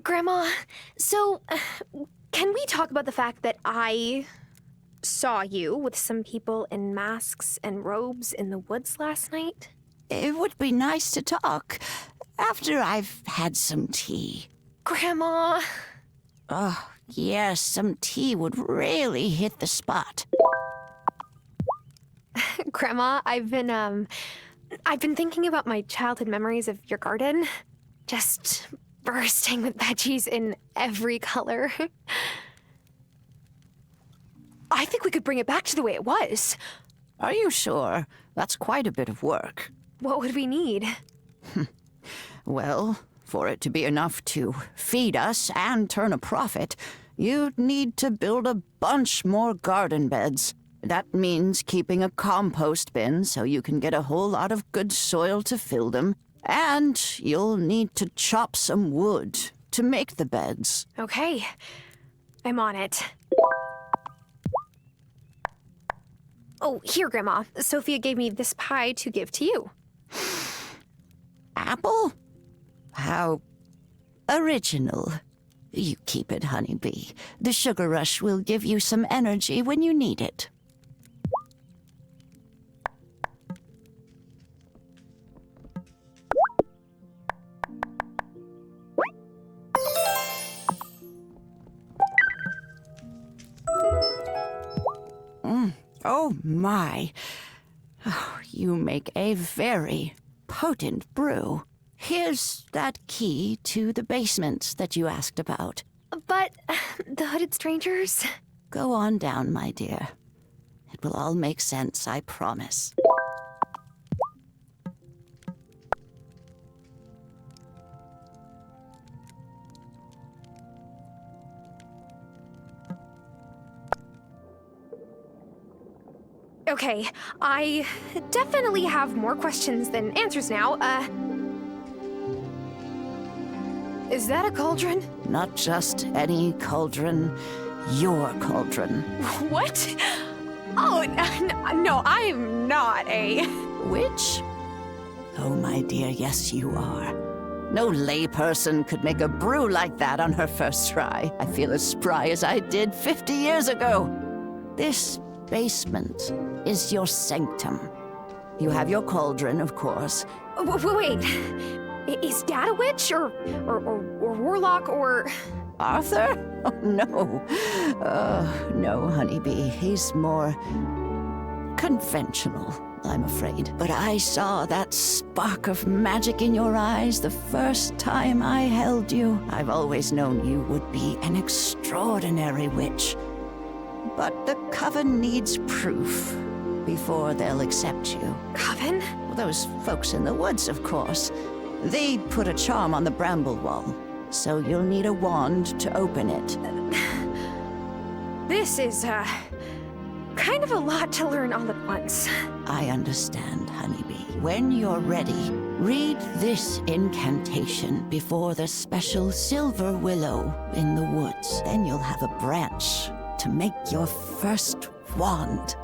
Grandma, so can we talk about the fact that I saw you with some people in masks and robes in the woods last night? It would be nice to talk after I've had some tea. Grandma! Oh, yes, some tea would really hit the spot. Grandma, I've been thinking about my childhood memories of your garden. Just bursting with veggies in every color. I think we could bring it back to the way it was. Are you sure? That's quite a bit of work. What would we need? Well, for it to be enough to feed us and turn a profit, you'd need to build a bunch more garden beds. That means keeping a compost bin so you can get a whole lot of good soil to fill them. And you'll need to chop some wood to make the beds. Okay, I'm on it. Oh, here, Grandma. Sophia gave me this pie to give to you. Apple? How original. You keep it, honeybee. The sugar rush will give you some energy when you need it. Oh, my. Oh, you make a very potent brew. Here's that key to the basement that you asked about. But the hooded strangers? Go on down, my dear. It will all make sense, I promise. Okay, I definitely have more questions than answers now. Is that a cauldron? Not just any cauldron, your cauldron. What? Oh, no, I'm not a... Witch? Oh, my dear, yes, you are. No layperson could make a brew like that on her first try. I feel as spry as I did 50 years ago. This basement is your sanctum. You have your cauldron, of course. Wait, is Dad a witch, or warlock, or... Arthur? Oh, no. No, honeybee. He's more conventional, I'm afraid. But I saw that spark of magic in your eyes the first time I held you. I've always known you would be an extraordinary witch. But the Coven needs proof before they'll accept you. Coven? Well, those folks in the woods, of course. They put a charm on the bramble wall, so you'll need a wand to open it. This is, kind of a lot to learn all at once. I understand, honeybee. When you're ready, read this incantation before the special silver willow in the woods. Then you'll have a branch to make your first wand.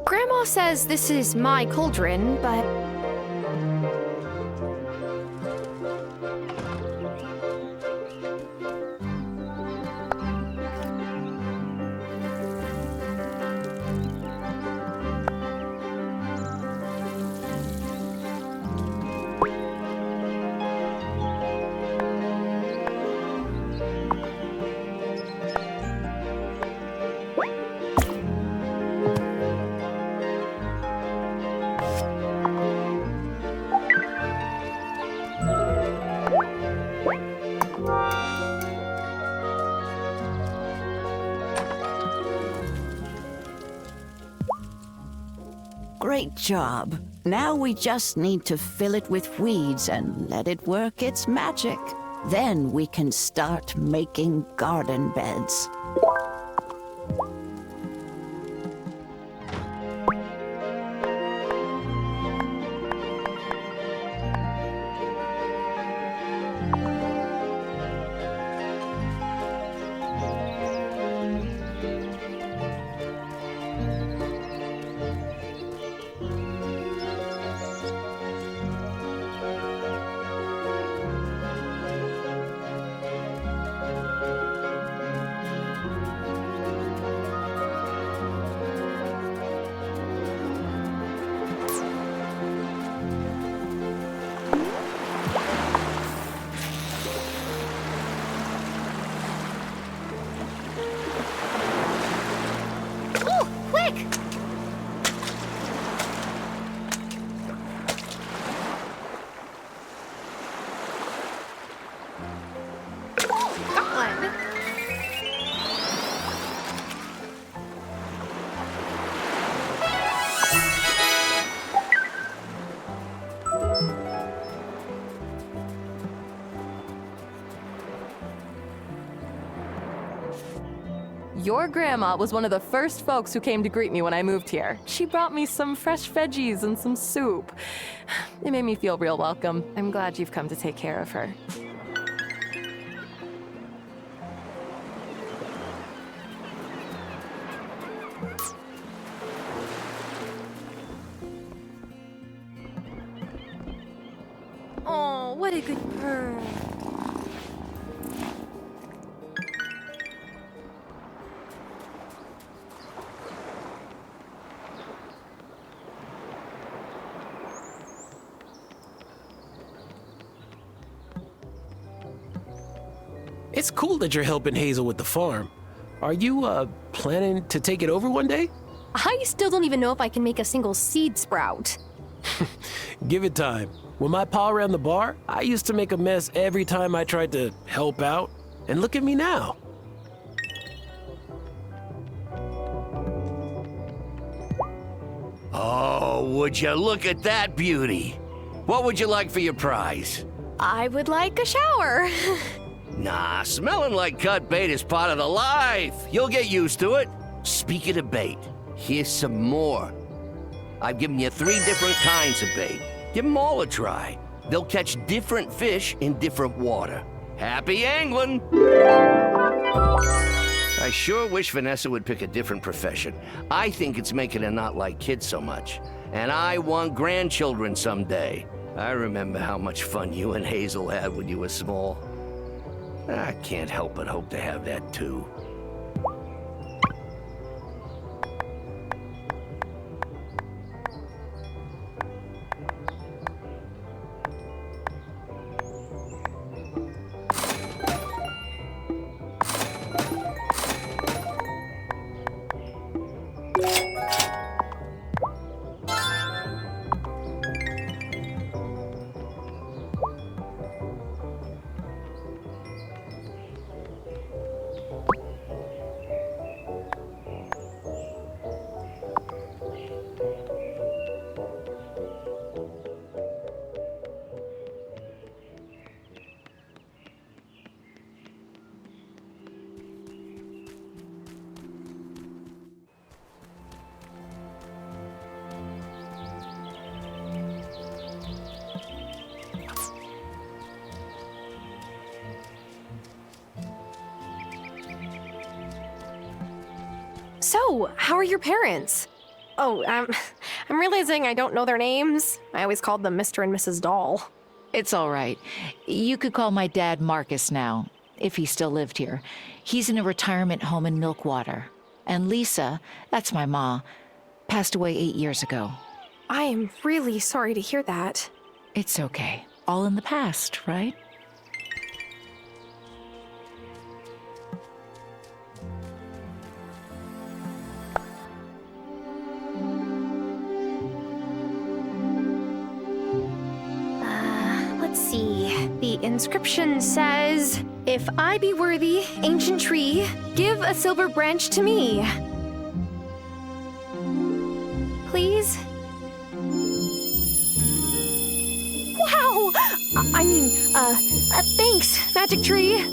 Grandma says this is my cauldron, but... Great job. Now we just need to fill it with weeds and let it work its magic. Then we can start making garden beds. Your grandma was one of the first folks who came to greet me when I moved here. She brought me some fresh veggies and some soup. It made me feel real welcome. I'm glad you've come to take care of her. Oh, what a good purr. It's cool that you're helping Hazel with the farm. Are you, planning to take it over one day? I still don't even know if I can make a single seed sprout. Give it time. When my pa ran the bar, I used to make a mess every time I tried to help out. And look at me now. Oh, would you look at that beauty? What would you like for your prize? I would like a shower. Nah, smelling like cut bait is part of the life. You'll get used to it. Speaking of bait, here's some more. I've given you 3 different kinds of bait. Give them all a try. They'll catch different fish in different water. Happy angling! I sure wish Vanessa would pick a different profession. I think it's making her not like kids so much. And I want grandchildren someday. I remember how much fun you and Hazel had when you were small. I can't help but hope to have that too. So, how are your parents? Oh, I'm realizing I don't know their names. I always called them Mr. and Mrs. Doll. It's all right. You could call my dad Marcus now, if he still lived here. He's in a retirement home in Milkwater. And Lisa, that's my ma, passed away 8 years ago. I am really sorry to hear that. It's okay. All in the past, right? Let's see. The inscription says, "If I be worthy, ancient tree, give a silver branch to me." Please? Wow! Thanks, magic tree.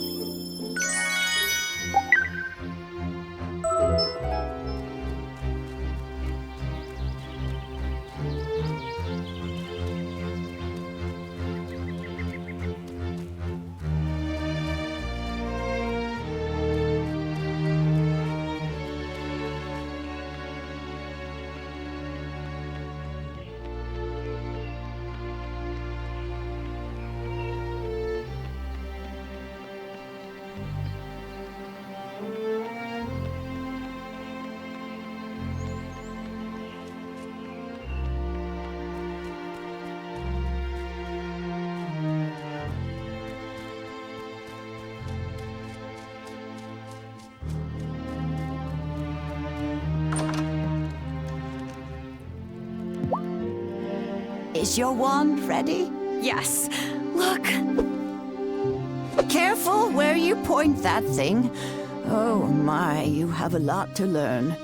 Is your wand ready? Yes. Look. Careful where you point that thing. Oh my, you have a lot to learn.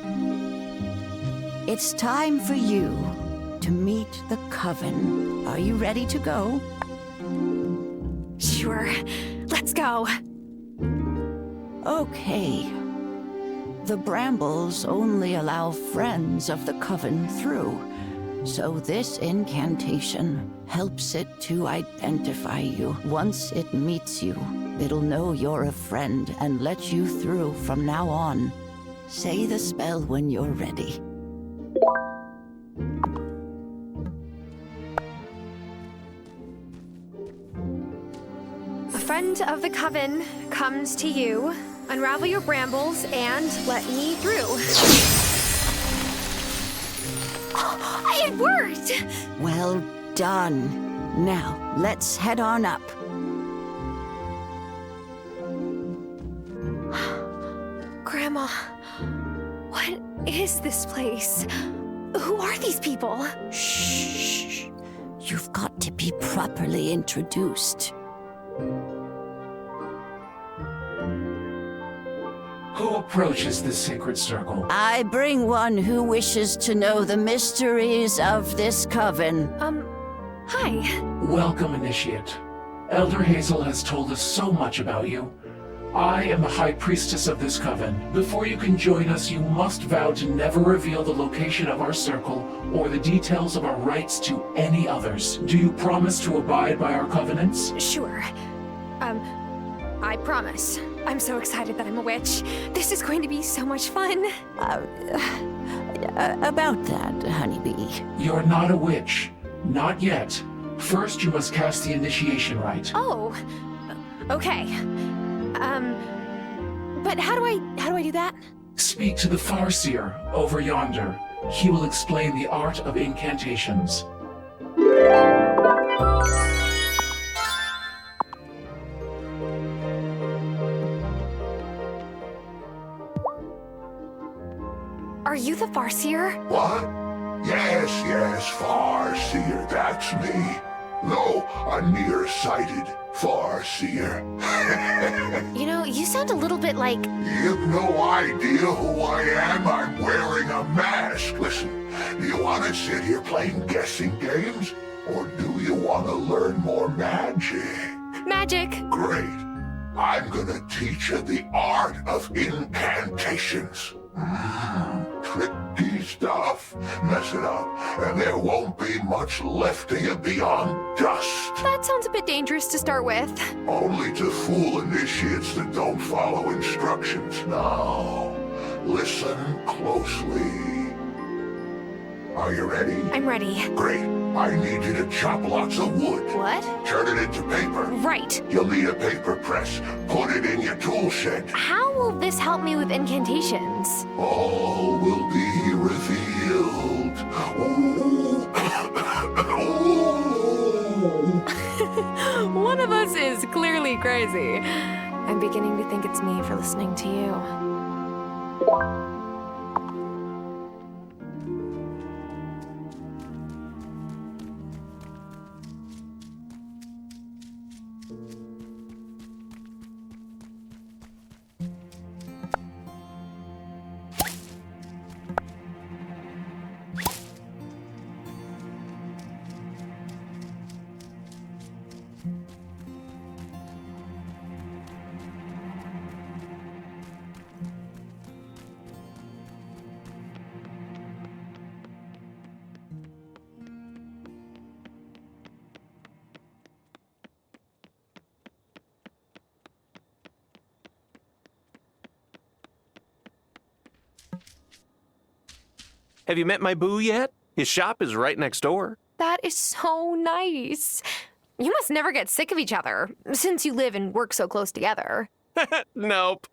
It's time for you to meet the Coven. Are you ready to go? Sure. Let's go. Okay. The brambles only allow friends of the coven through, so this incantation helps it to identify you. Once it meets you, it'll know you're a friend and let you through from now on. Say the spell when you're ready. A friend of the coven comes to you. Unravel your brambles and let me through. It worked! Well done. Now, let's head on up. Grandma, what is this place? Who are these people? Shh. You've got to be properly introduced. Who approaches this sacred circle? I bring one who wishes to know the mysteries of this coven. Hi. Welcome, Initiate. Elder Hazel has told us so much about you. I am the High Priestess of this coven. Before you can join us, you must vow to never reveal the location of our circle or the details of our rites to any others. Do you promise to abide by our covenants? Sure. I promise. I'm so excited that I'm a witch. This is going to be so much fun. About that, honeybee. You're not a witch. Not yet. First, you must cast the initiation rite. Oh. Okay. But how do I do that? Speak to the Farseer over yonder. He will explain the art of incantations. Are you the Farseer? What? Yes, Farseer, that's me. Though a nearsighted Farseer. You know, you sound a little bit like... You've no idea who I am. I'm wearing a mask. Listen, do you want to sit here playing guessing games? Or do you want to learn more magic? magic. Great. I'm gonna teach you the art of incantations. Tricky stuff. Mess it up, and there won't be much left of you beyond dust. That sounds a bit dangerous to start with. Only to fool initiates that don't follow instructions. Now, listen closely. Are you ready? I'm ready. Great. I need you to chop lots of wood. What? Turn it into paper. Right. You'll need a paper press. Put it in your tool shed. How will this help me with incantations? All will be revealed. Ooh. Ooh. One of us is clearly crazy. I'm beginning to think it's me for listening to you. Have you met my boo yet? His shop is right next door. That is so nice. You must never get sick of each other, since you live and work so close together. Nope.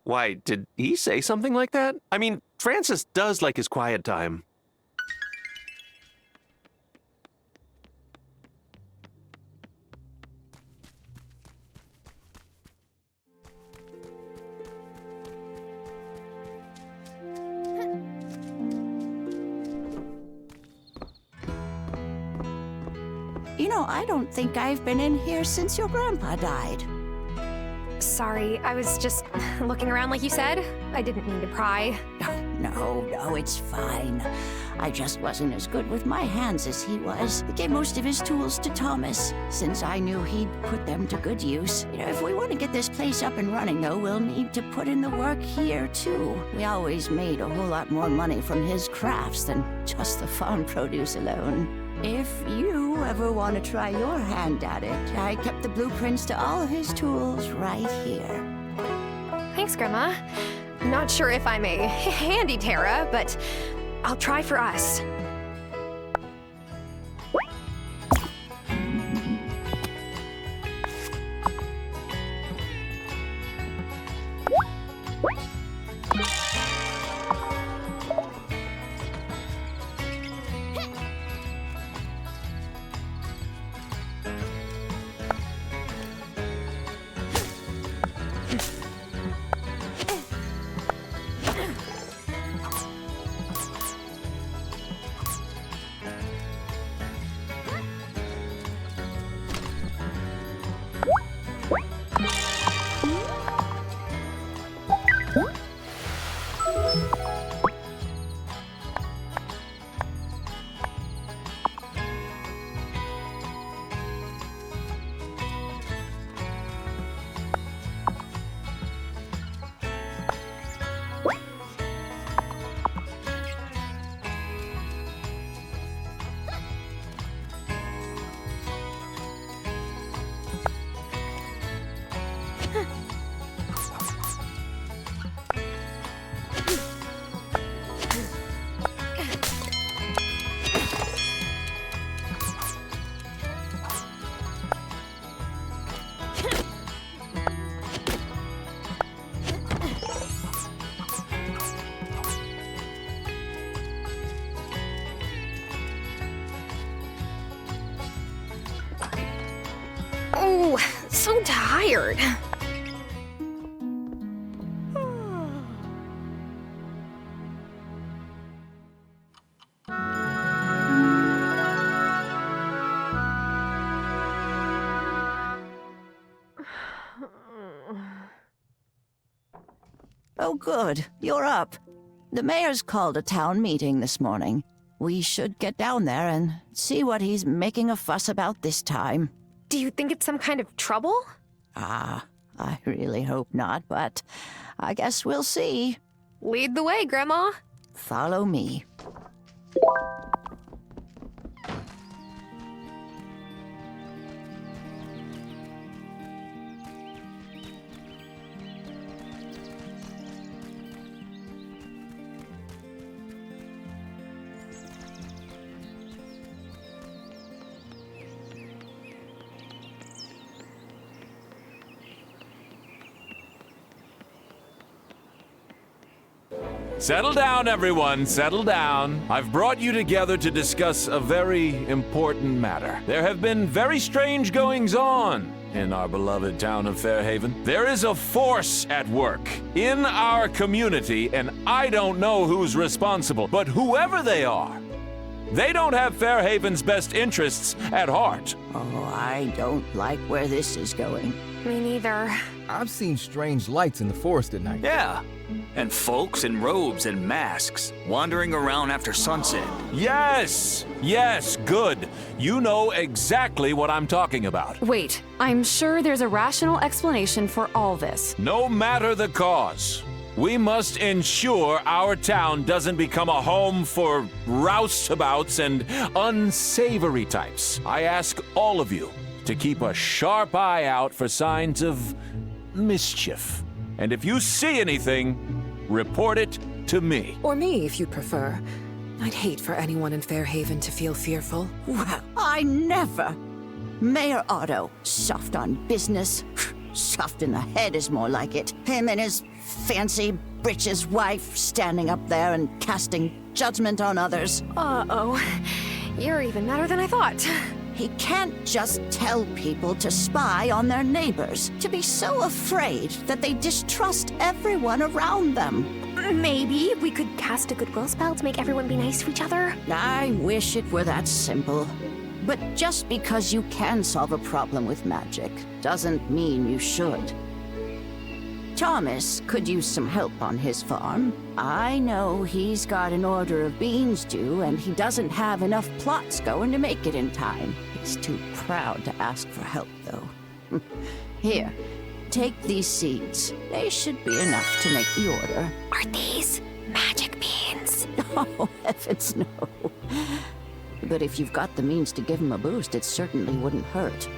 Why, did he say something like that? I mean, Francis does like his quiet time. You know, I don't think I've been in here since your grandpa died. Sorry, I was just looking around like you said. I didn't mean to pry. No, it's fine. I just wasn't as good with my hands as he was. He gave most of his tools to Thomas, since I knew he'd put them to good use. If we want to get this place up and running, though, we'll need to put in the work here, too. We always made a whole lot more money from his crafts than just the farm produce alone. If you ever want to try your hand at it, I kept the blueprints to all of his tools right here. Thanks, Grandma. I'm not sure if I'm a handy Terra, but I'll try for us. Oh, so tired. Oh, good. You're up. The mayor's called a town meeting this morning. We should get down there and see what he's making a fuss about this time. Do you think it's some kind of trouble? I really hope not, but I guess we'll see. Lead the way, Grandma. Follow me. Settle down, everyone. Settle down. I've brought you together to discuss a very important matter. There have been very strange goings-on in our beloved town of Fairhaven. There is a force at work in our community, and I don't know who's responsible, but whoever they are, they don't have Fairhaven's best interests at heart. Oh, I don't like where this is going. Me neither. I've seen strange lights in the forest at night. Yeah, and folks in robes and masks wandering around after sunset. Yes, good. You know exactly what I'm talking about. Wait, I'm sure there's a rational explanation for all this. No matter the cause, we must ensure our town doesn't become a home for roustabouts and unsavory types. I ask all of you to keep a sharp eye out for signs of mischief. And if you see anything, report it to me. Or me, if you'd prefer. I'd hate for anyone in Fairhaven to feel fearful. Well, I never. Mayor Otto, soft on business. Soft in the head is more like it. Him and his fancy britches wife standing up there and casting judgment on others. Uh-oh. You're even madder than I thought. He can't just tell people to spy on their neighbors, to be so afraid that they distrust everyone around them. Maybe we could cast a goodwill spell to make everyone be nice to each other. I wish it were that simple. But just because you can solve a problem with magic doesn't mean you should. Thomas could use some help on his farm. I know he's got an order of beans due, and he doesn't have enough plots going to make it in time. He's too proud to ask for help, though. Here, take these seeds. They should be enough to make the order. Are these magic beans? Oh, heavens no. But if you've got the means to give him a boost, it certainly wouldn't hurt.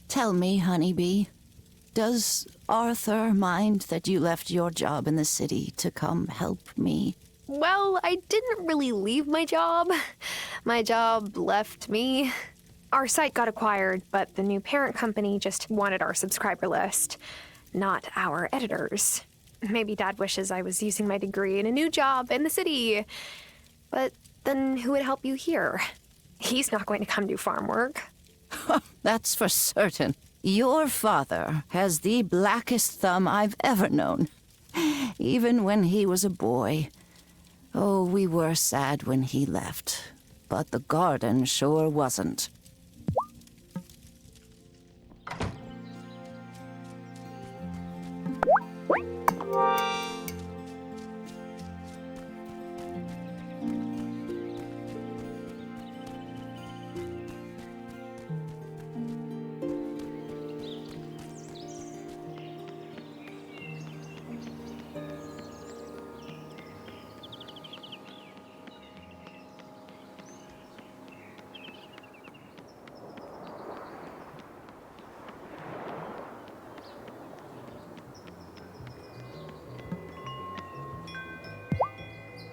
Tell me, Honeybee, does Arthur mind that you left your job in the city to come help me? Well, I didn't really leave my job. My job left me. Our site got acquired, but the new parent company just wanted our subscriber list, not our editors. Maybe Dad wishes I was using my degree in a new job in the city. But then who would help you here? He's not going to come do farm work. That's for certain. Your father has the blackest thumb I've ever known. Even when he was a boy. Oh, we were sad when he left. But the garden sure wasn't.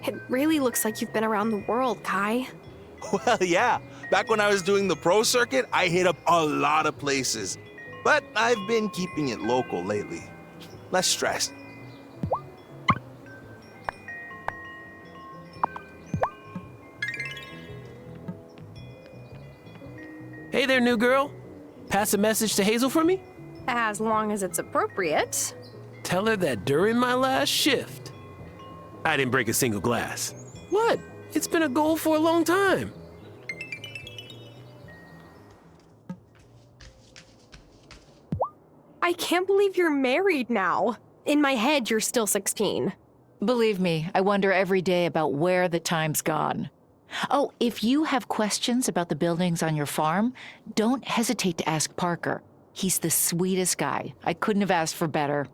It really looks like you've been around the world, Kai. Well, yeah. Back when I was doing the pro circuit, I hit up a lot of places. But I've been keeping it local lately. Less stressed. there, new girl. Pass a message to Hazel for me? As long as it's appropriate. Tell her that during my last shift, I didn't break a single glass. What? It's been a goal for a long time. I can't believe you're married now. In my head, you're still 16. Believe me, I wonder every day about where the time's gone. Oh, if you have questions about the buildings on your farm, don't hesitate to ask Parker. He's the sweetest guy. I couldn't have asked for better.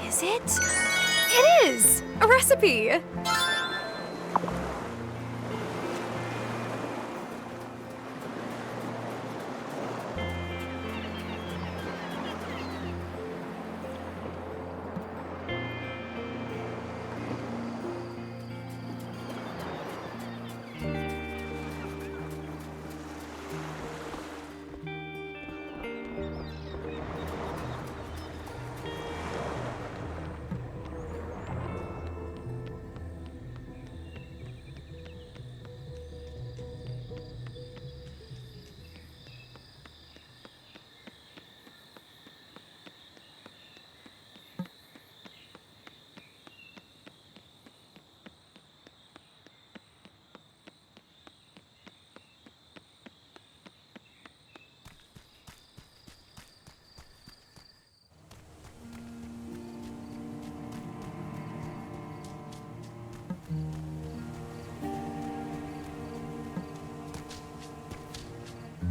Is it? It is! A recipe!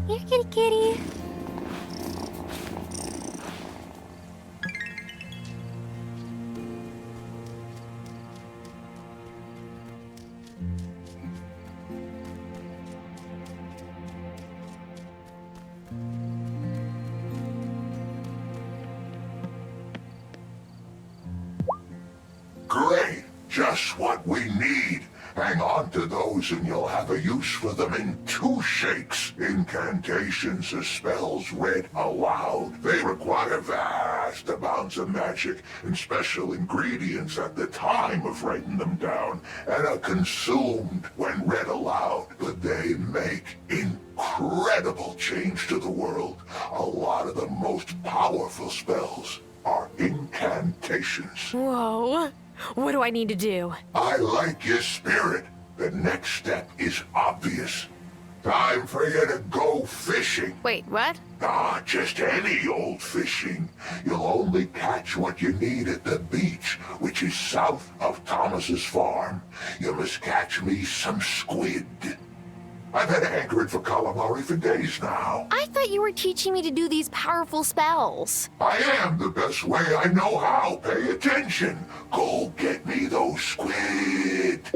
Here, kitty kitty. Great! Just what we need. Hang on to those and you'll have a use for them in 2 shakes. Incantations or spells read aloud. They require vast amounts of magic and special ingredients at the time of writing them down, and are consumed when read aloud. But they make incredible change to the world. A lot of the most powerful spells are incantations. Whoa. What do I need to do? I like your spirit. The next step is obvious. Time for you to go fishing. Wait, what? Ah, just any old fishing. You'll only catch what you need at the beach, which is south of Thomas's farm. You must catch me some squid. I've had hankering for calamari for days now. I thought you were teaching me to do these powerful spells. I am the best way I know how. Pay attention. Go get me those squid.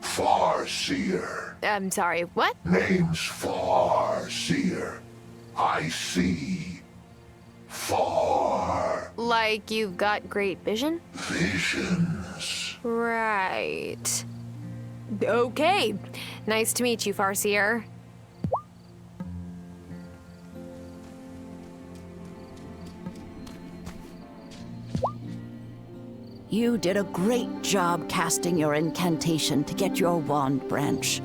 Farseer. I'm sorry, what? Name's Farseer. I see. Far. Like you've got great vision? Visions. Right. Okay. Nice to meet you, Farseer. You did a great job casting your incantation to get your wand branch.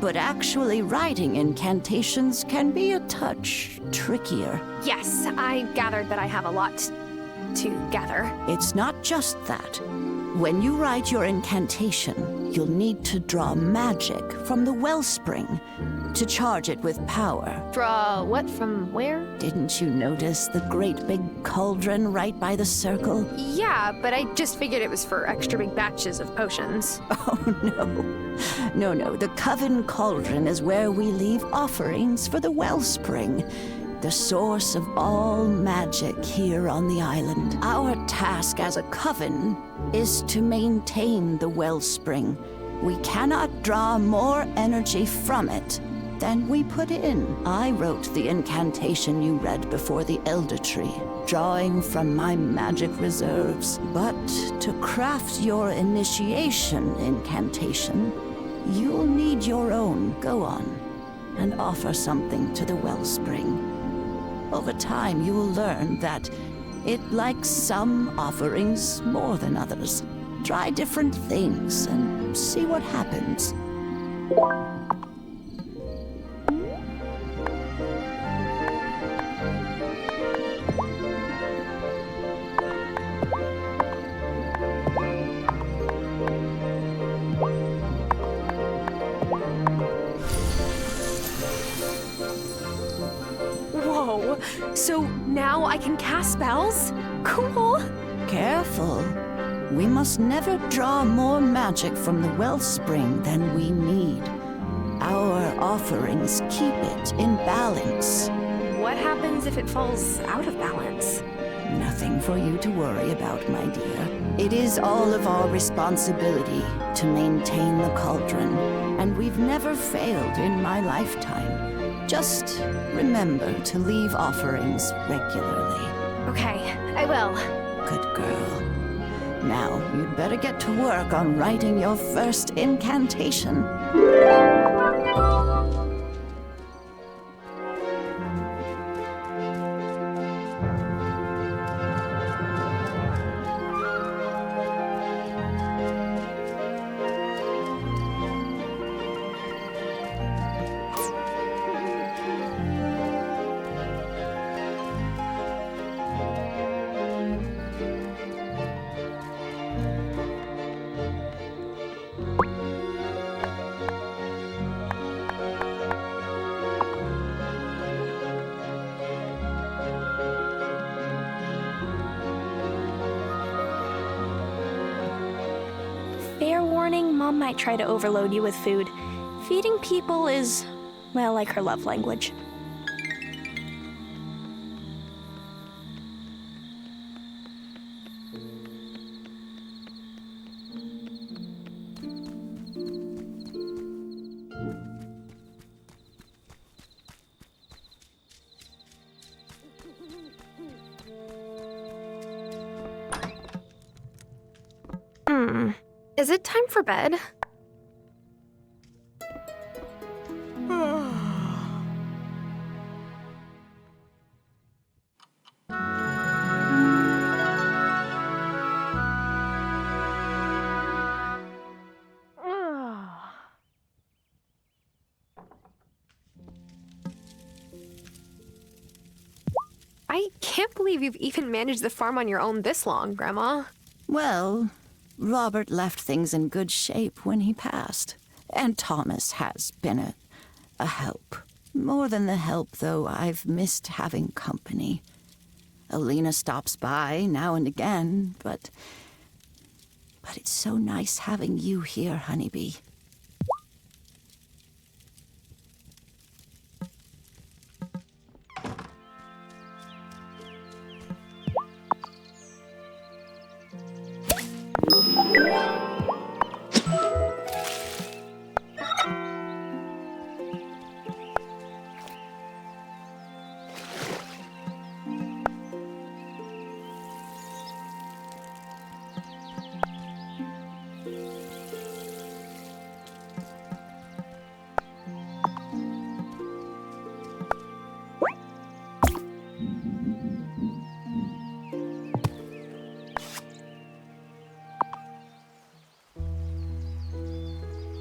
But actually writing incantations can be a touch trickier. Yes, I gathered that I have a lot to gather. It's not just that. When you write your incantation, you'll need to draw magic from the wellspring to charge it with power. Draw what from where? Didn't you notice the great big cauldron right by the circle? Yeah, but I just figured it was for extra big batches of potions. Oh, no. No, the Coven Cauldron is where we leave offerings for the wellspring, the source of all magic here on the island. Our task as a coven is to maintain the wellspring. We cannot draw more energy from it than we put in. I wrote the incantation you read before the Elder Tree, drawing from my magic reserves. But to craft your initiation incantation, you'll need your own. Go on and offer something to the wellspring. Over time, you will learn that it likes some offerings more than others. Try different things and see what happens. Whoa, so now I can cast spells? Cool. Careful. We must never draw more magic from the wellspring than we need. Our offerings keep it in balance. What happens if it falls out of balance? Nothing for you to worry about, my dear. It is all of our responsibility to maintain the cauldron, and we've never failed in my lifetime. Just remember to leave offerings regularly. Okay, I will. Good girl. Now, you'd better get to work on writing your first incantation. Fair warning, Mom might try to overload you with food. Feeding people is, well, like her love language. Is it time for bed? I can't believe you've even managed the farm on your own this long, Grandma. Well, Robert left things in good shape when he passed. And Thomas has been a help. More than the help, though, I've missed having company. Alina stops by now and again, but it's so nice having you here, Honeybee.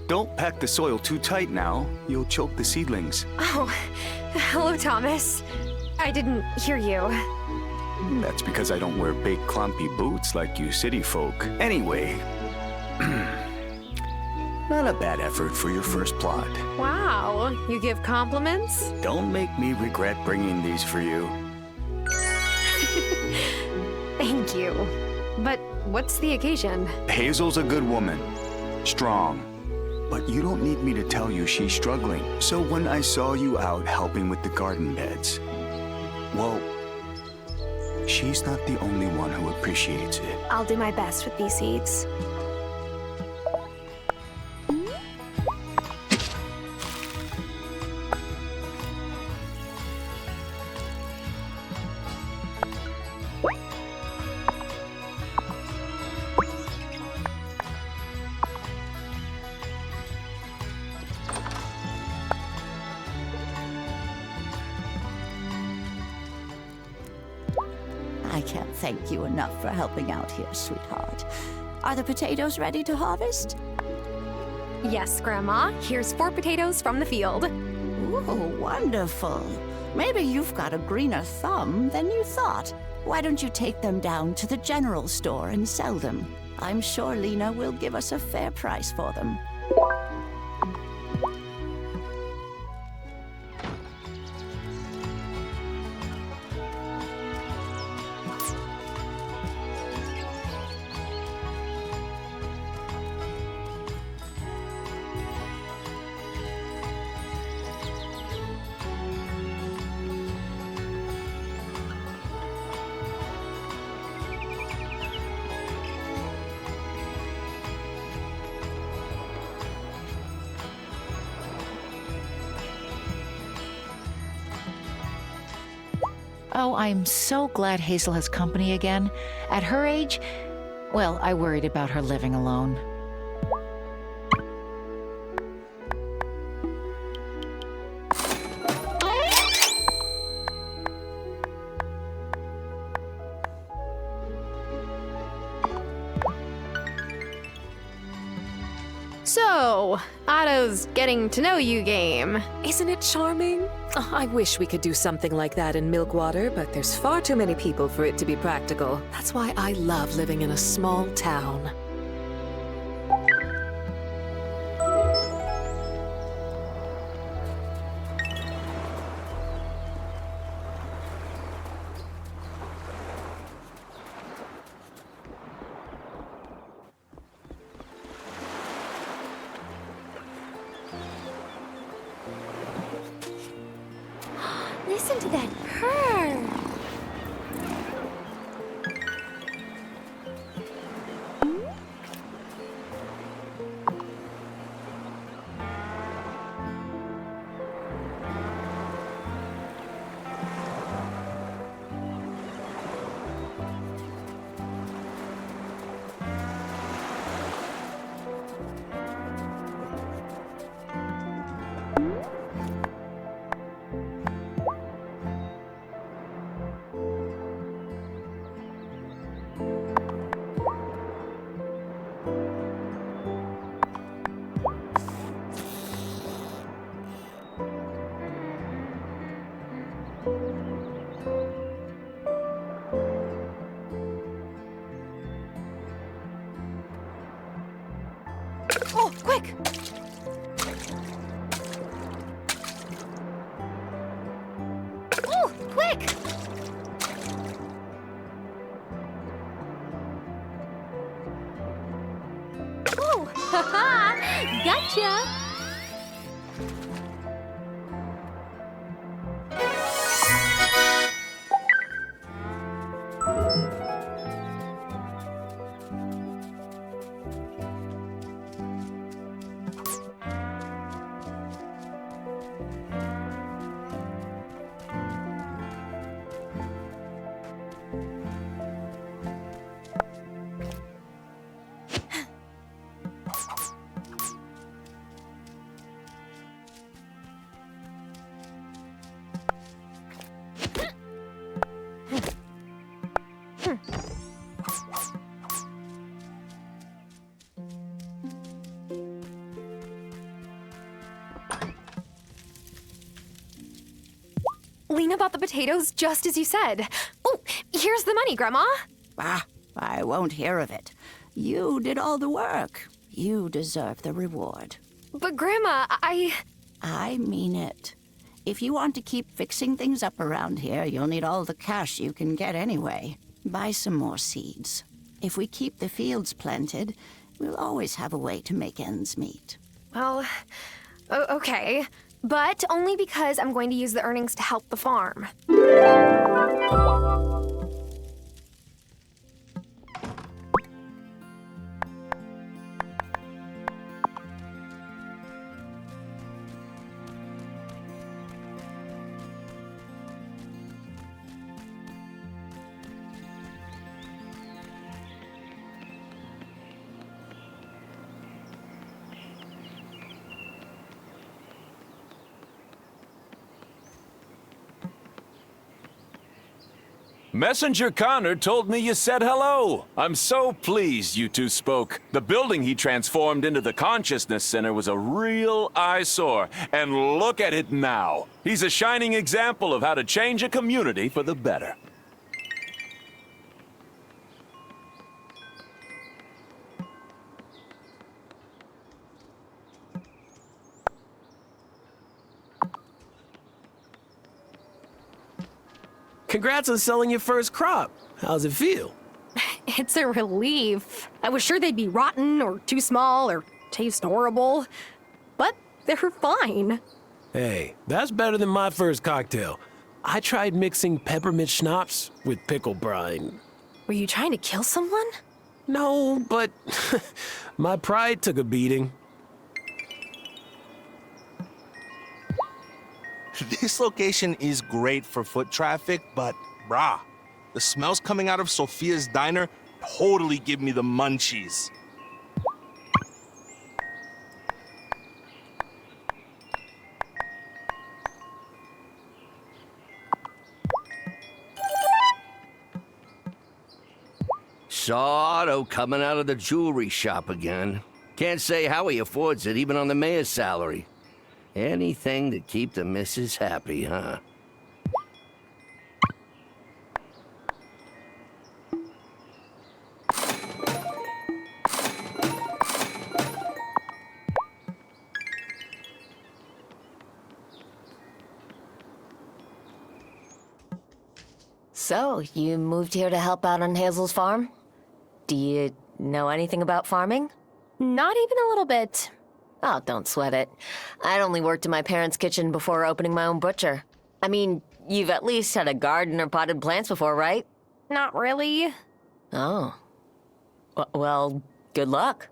Don't pack the soil too tight now. You'll choke the seedlings. Oh, hello, Thomas. I didn't hear you. That's because I don't wear big clumpy boots like you city folk. Anyway, not a bad effort for your first plot. Wow, you give compliments? Don't make me regret bringing these for you. Thank you. But what's the occasion? Hazel's a good woman. Strong. But you don't need me to tell you she's struggling. So when I saw you out helping with the garden beds, well, she's not the only one who appreciates it. I'll do my best with these seeds. I can't thank you enough for helping out here, sweetheart. Are the potatoes ready to harvest? Yes, Grandma. Here's 4 potatoes from the field. Ooh, wonderful. Maybe you've got a greener thumb than you thought. Why don't you take them down to the general store and sell them? I'm sure Lena will give us a fair price for them. Oh, I'm so glad Hazel has company again. At her age, well, I worried about her living alone. So, Otto's getting to know you game. Isn't it charming? Oh, I wish we could do something like that in Milkwater, but there's far too many people for it to be practical. That's why I love living in a small town. Listen to that purr. Oh, quick! quick! Oh, haha! Gotcha! Lena bought the potatoes just as you said. Oh, here's the money, Grandma. Ah, I won't hear of it. You did all the work. You deserve the reward. But Grandma, I mean it. If you want to keep fixing things up around here, you'll need all the cash you can get anyway. Buy some more seeds. If we keep the fields planted, we'll always have a way to make ends meet. Well, okay. But only because I'm going to use the earnings to help the farm. Messenger Connor told me you said hello. I'm so pleased you two spoke. The building he transformed into the Consciousness Center was a real eyesore. And look at it now. He's a shining example of how to change a community for the better. Congrats on selling your first crop. How's it feel? It's a relief. I was sure they'd be rotten or too small or taste horrible. But they're fine. Hey, that's better than my first cocktail. I tried mixing peppermint schnapps with pickle brine. Were you trying to kill someone? No, but my pride took a beating. This location is great for foot traffic, but brah, the smells coming out of Sophia's diner totally give me the munchies. Saw Otto coming out of the jewelry shop again. Can't say how he affords it, even on the mayor's salary. Anything to keep the missus happy, huh? So, you moved here to help out on Hazel's farm? Do you know anything about farming? Not even a little bit. Oh, don't sweat it. I'd only worked in my parents' kitchen before opening my own butcher. I mean, you've at least had a garden or potted plants before, right? Not really. Oh. Well, good luck.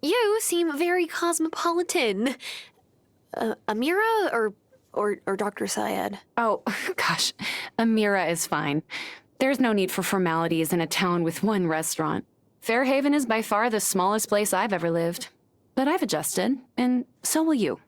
You seem very cosmopolitan. Amira or Dr. Syed? Oh, gosh. Amira is fine. There's no need for formalities in a town with one restaurant. Fairhaven is by far the smallest place I've ever lived. But I've adjusted, and so will you.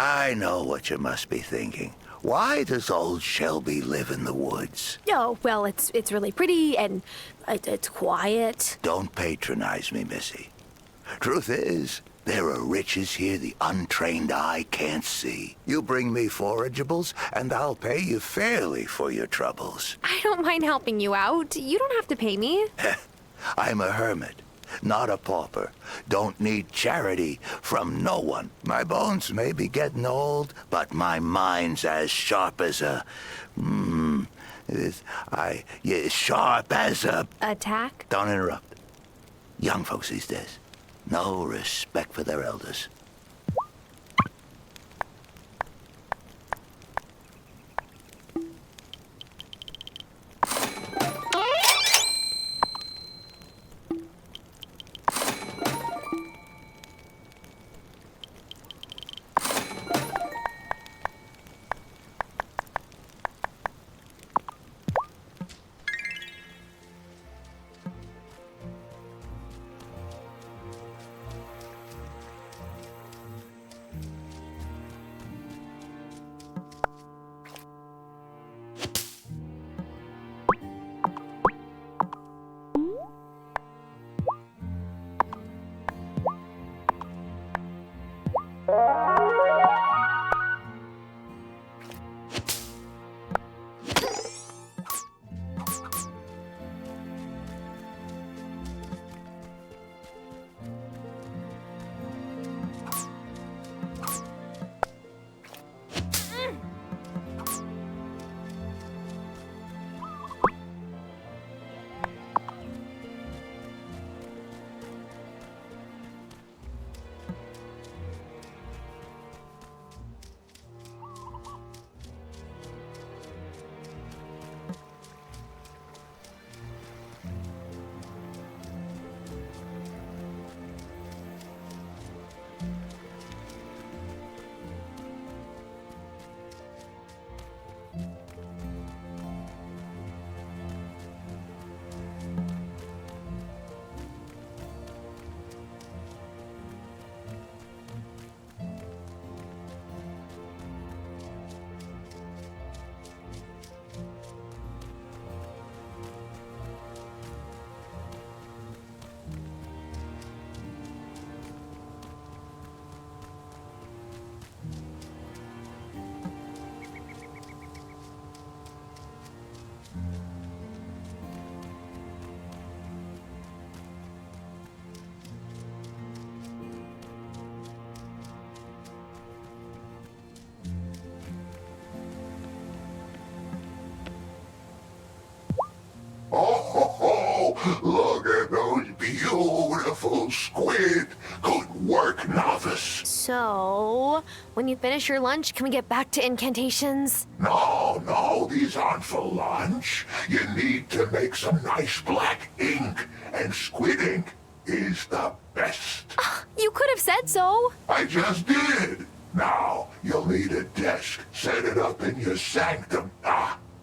I know what you must be thinking. Why does old Shelby live in the woods? Oh, well, it's really pretty and it's quiet. Don't patronize me, Missy. Truth is, there are riches here the untrained eye can't see. You bring me forageables, and I'll pay you fairly for your troubles. I don't mind helping you out. You don't have to pay me. I'm a hermit, not a pauper. Don't need charity from no one. My bones may be getting old, but my mind's as sharp as a... sharp as a... Attack? Don't interrupt. Young folks these days. No respect for their elders. Look at those beautiful squid. Good work, novice. So, when you finish your lunch, can we get back to incantations? No, these aren't for lunch. You need to make some nice black ink, and squid ink is the best. You could have said so. I just did. Now, you'll need a desk. Set it up in your sanctum.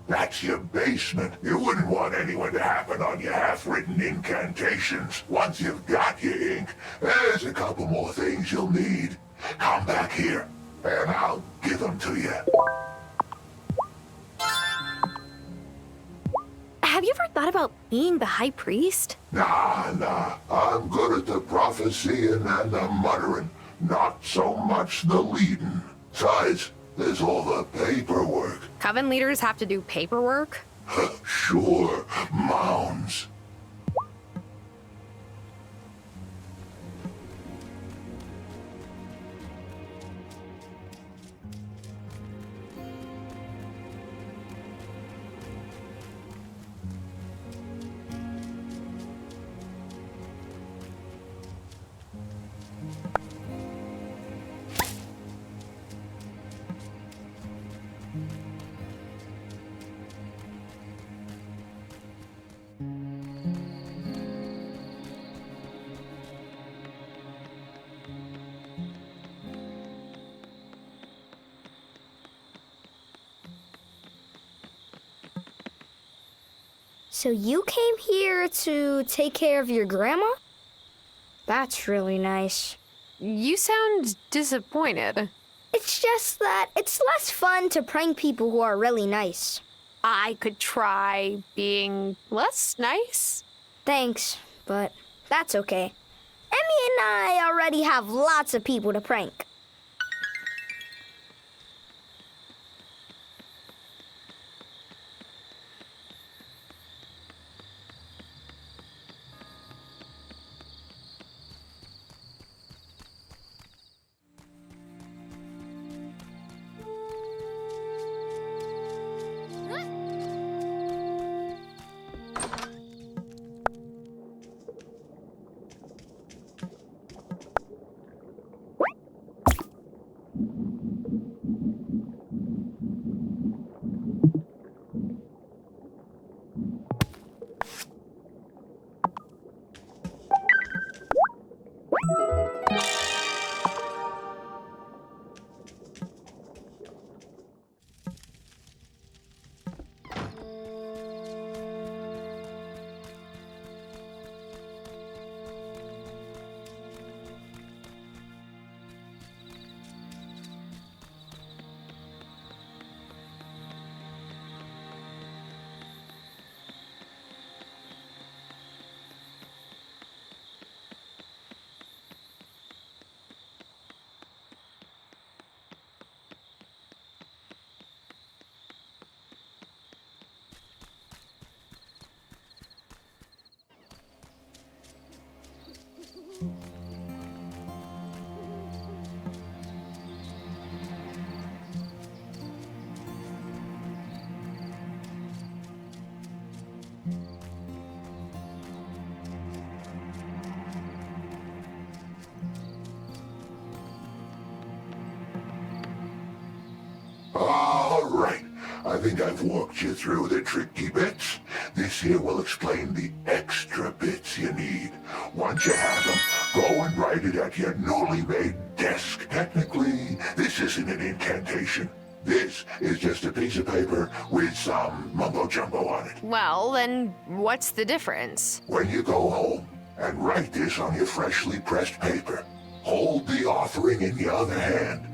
That's your basement. You wouldn't want anyone to happen on your half-written incantations. Once you've got your ink, there's a couple more things you'll need. Come back here, and I'll give them to you. Have you ever thought about being the high priest? Nah. I'm good at the prophesying and the muttering. Not so much the leading. Besides, there's all the paperwork. Coven leaders have to do paperwork? Sure, mounds. So you came here to take care of your grandma? That's really nice. You sound disappointed. It's just that it's less fun to prank people who are really nice. I could try being less nice. Thanks, but that's okay. Emmy and I already have lots of people to prank. All right. I think I've walked you through the tricky bits. This here will explain the extra bits you need. Once you have them, go and write it at your newly made desk. Technically, this isn't an incantation. This is just a piece of paper with some mumbo-jumbo on it. Well, then what's the difference? When you go home and write this on your freshly pressed paper, hold the authoring in your other hand.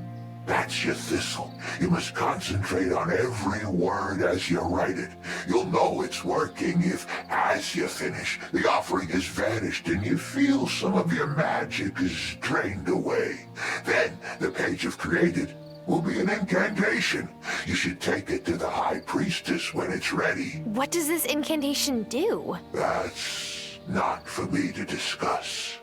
That's your thistle. You must concentrate on every word as you write it. You'll know it's working if, as you finish, the offering has vanished and you feel some of your magic is drained away. Then the page you've created will be an incantation. You should take it to the High Priestess when it's ready. What does this incantation do? That's not for me to discuss.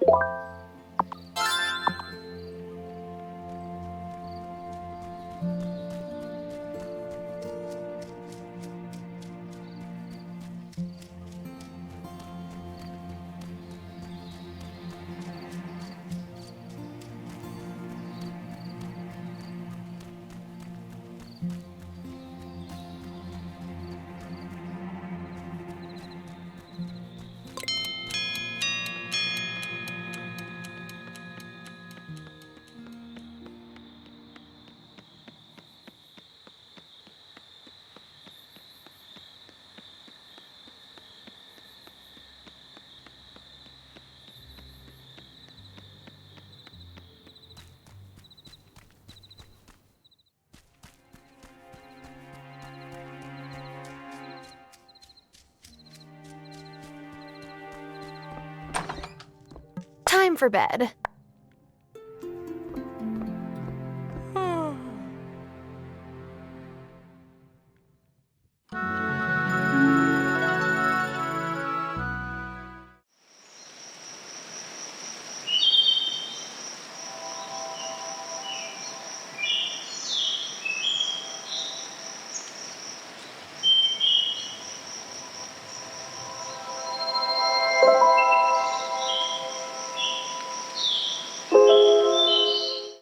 Time for bed.